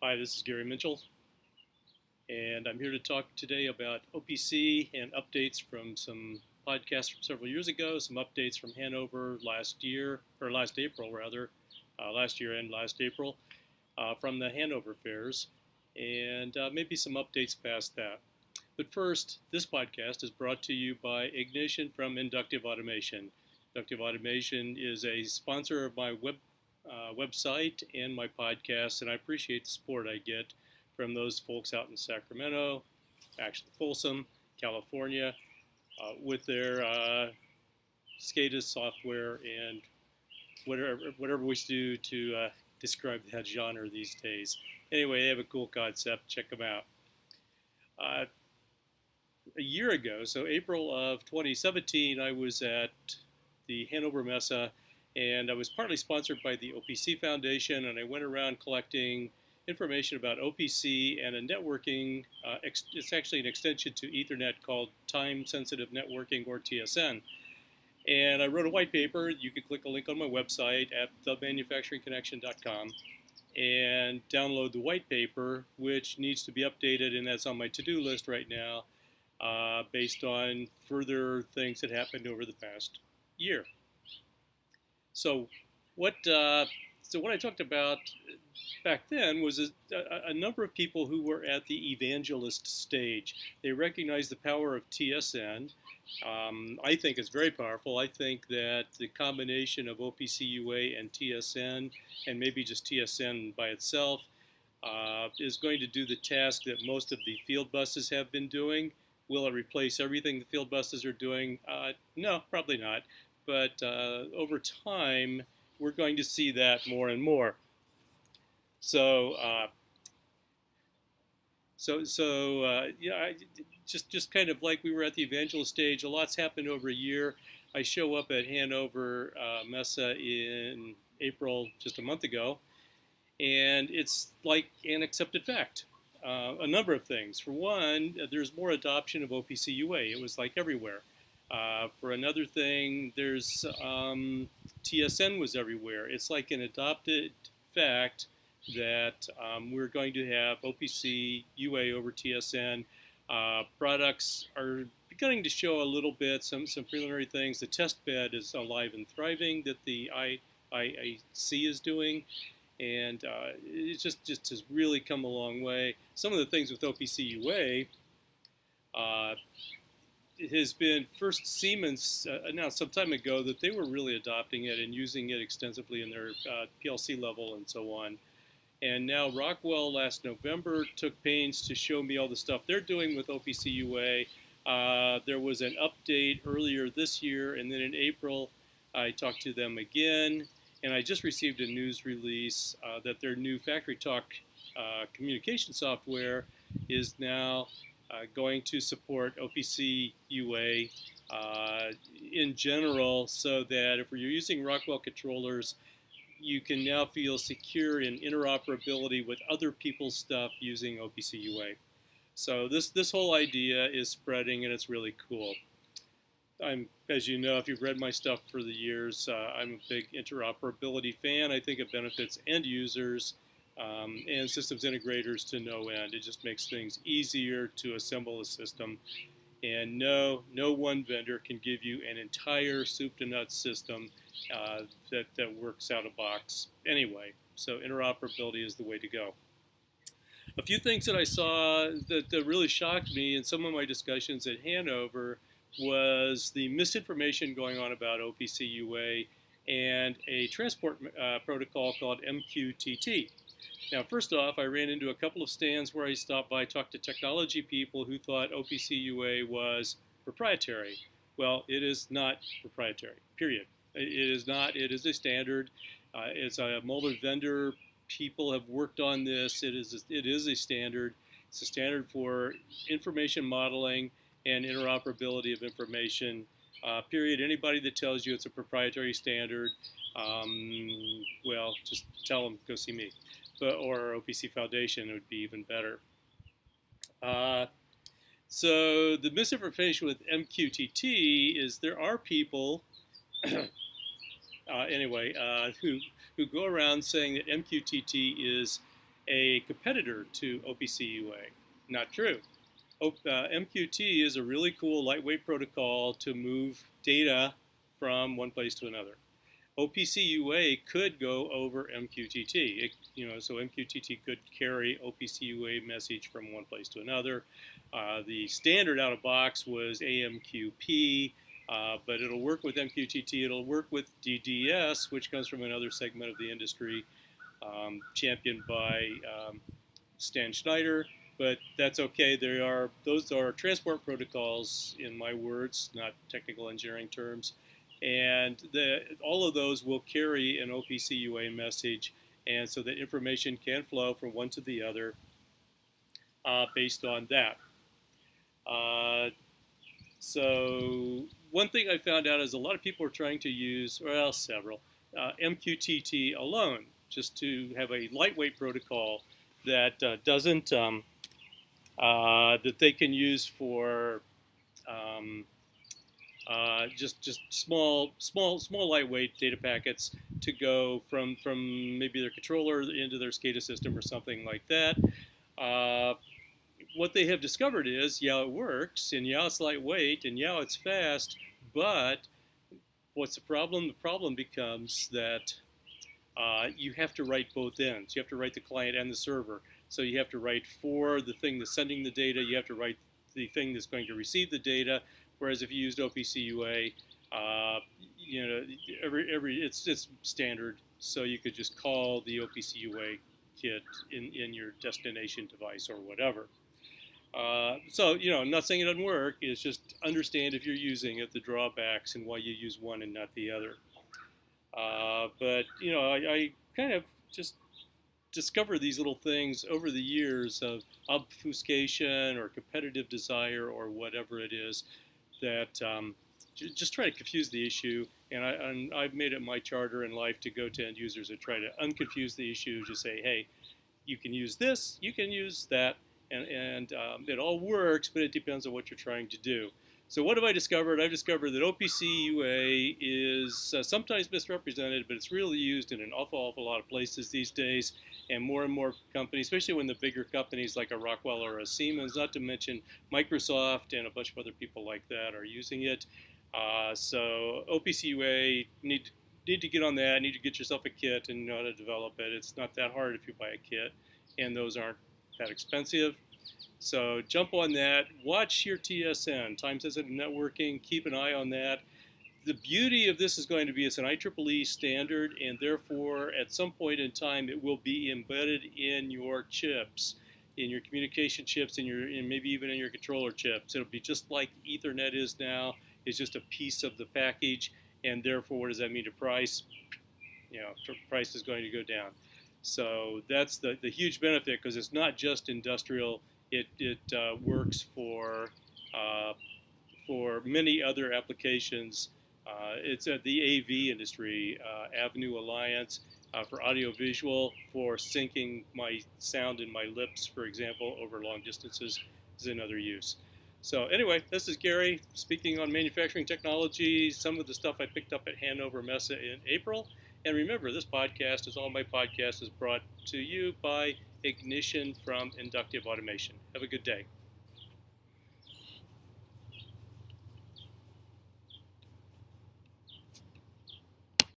Hi, this is Gary Mitchell, and I'm here to talk today about OPC and updates from some podcasts from several years ago, some updates from Hannover last year, or last April rather, last year and last April, from the Hannover fairs, and maybe some updates past that. But first, this podcast is brought to you by Ignition from Inductive Automation. Inductive Automation is a sponsor of my website and my podcast, and I appreciate the support I get from those folks out in Sacramento, actually Folsom, California, with their SCADA software and whatever we do to describe that genre these days. Anyway, they have a cool concept. Check them out. A year ago, so April of 2017, I was at the Hannover Messe, and I was partly sponsored by the OPC Foundation, and I went around collecting information about OPC and a networking, it's actually an extension to Ethernet called Time-Sensitive Networking, or TSN. And I wrote a white paper. You can click a link on my website at themanufacturingconnection.com and download the white paper, which needs to be updated, and that's on my to-do list right now, based on further things that happened over the past year. So what I talked about back then was a number of people who were at the evangelist stage. They recognized the power of TSN. I think it's very powerful. I think that the combination of OPC UA and TSN, and maybe just TSN by itself, is going to do the task that most of the field buses have been doing. Will it replace everything the field buses are doing? No, probably not. But over time, we're going to see that more and more. So, yeah, just kind of like we were at the evangelist stage. A lot's happened over a year. I show up at Hannover Messe in April, just a month ago, and it's like an accepted fact. A number of things. For one, there's more adoption of OPC UA. It was like everywhere. For another thing, there's TSN was everywhere. It's like an adopted fact that we're going to have OPC UA over TSN. Products are beginning to show a little bit, some preliminary things. The test bed is alive and thriving that the IIC is doing. And it just has really come a long way. Some of the things with OPC UA, it has been first Siemens announced some time ago that they were really adopting it and using it extensively in their PLC level and so on. And now Rockwell last November took pains to show me all the stuff they're doing with OPC UA. There was an update earlier this year, and then in April I talked to them again. And I just received a news release that their new Factory Talk communication software is now going to support OPC UA in general, so that if you're using Rockwell controllers, you can now feel secure in interoperability with other people's stuff using OPC UA. So this whole idea is spreading, and it's really cool. As you know, if you've read my stuff for the years, I'm a big interoperability fan. I think it benefits end users and systems integrators to no end. It just makes things easier to assemble a system. And no one vendor can give you an entire soup to nuts system that works out of box anyway. So interoperability is the way to go. A few things that I saw that really shocked me in some of my discussions at Hannover was the misinformation going on about OPC UA and a transport protocol called MQTT. Now, first off, I ran into a couple of stands where I stopped by, talked to technology people who thought OPC UA was proprietary. Well, it is not proprietary, period. It is not. It is a standard. It's a multi-vendor. People have worked on this. It is a standard. It's a standard for information modeling and interoperability of information, period. Anybody that tells you it's a proprietary standard, well, just tell them, go see me. Or OPC Foundation, it would be even better. So the misinformation with MQTT is there are people, who go around saying that MQTT is a competitor to OPC UA. Not true. MQT is a really cool lightweight protocol to move data from one place to another. OPC UA could go over MQTT. So MQTT could carry OPC UA message from one place to another. The standard out of box was AMQP, but it'll work with MQTT. It'll work with DDS, which comes from another segment of the industry, championed by Stan Schneider. But that's okay. Those are transport protocols, in my words, not technical engineering terms. And all of those will carry an OPC UA message, and so that information can flow from one to the other based on that. So one thing I found out is a lot of people are trying to use, well, several, MQTT alone, just to have a lightweight protocol that doesn't, that they can use for just small lightweight data packets to go from maybe their controller into their SCADA system or something like that. What they have discovered is, yeah, it works, and yeah, it's lightweight, and yeah, it's fast, but what's the problem? The problem becomes that you have to write both ends. You have to write the client and the server. So you have to write for the thing that's sending the data. You have to write the thing that's going to receive the data. Whereas if you used OPC UA, it's standard. So you could just call the OPC UA kit in your destination device or whatever. So I'm not saying it doesn't work. It's just understand if you're using it, the drawbacks and why you use one and not the other. But I kind of just discover these little things over the years of obfuscation or competitive desire or whatever it is that just try to confuse the issue. And I've made it my charter in life to go to end users and try to unconfuse the issue. Just say, hey, you can use this, you can use that, and it all works, but it depends on what you're trying to do. So what have I discovered? I've discovered that OPC UA is sometimes misrepresented, but it's really used in an awful lot of places these days, and more companies, especially when the bigger companies like a Rockwell or a Siemens, not to mention Microsoft and a bunch of other people like that are using it. So OPC UA, need to get on that, need to get yourself a kit and know how to develop it. It's not that hard if you buy a kit, and those aren't that expensive. So jump on that. Watch your TSN, time-sensitive networking. Keep an eye on that. The beauty of this is going to be it's an IEEE standard, and therefore at some point in time it will be embedded in your chips, in your communication chips, and maybe even in your controller chips. It'll be just like Ethernet is now. It's just a piece of the package, and therefore what does that mean to price? Price is going to go down. So that's the huge benefit, because it's not just industrial. It works for many other applications. It's at the AV industry, Avenue Alliance, for audiovisual, for syncing my sound in my lips, for example, over long distances is another use. So anyway, this is Gary speaking on manufacturing technology, some of the stuff I picked up at Hannover Messe in April. And remember, this podcast, as all my podcasts, is brought to you by Ignition from Inductive Automation. Have a good day.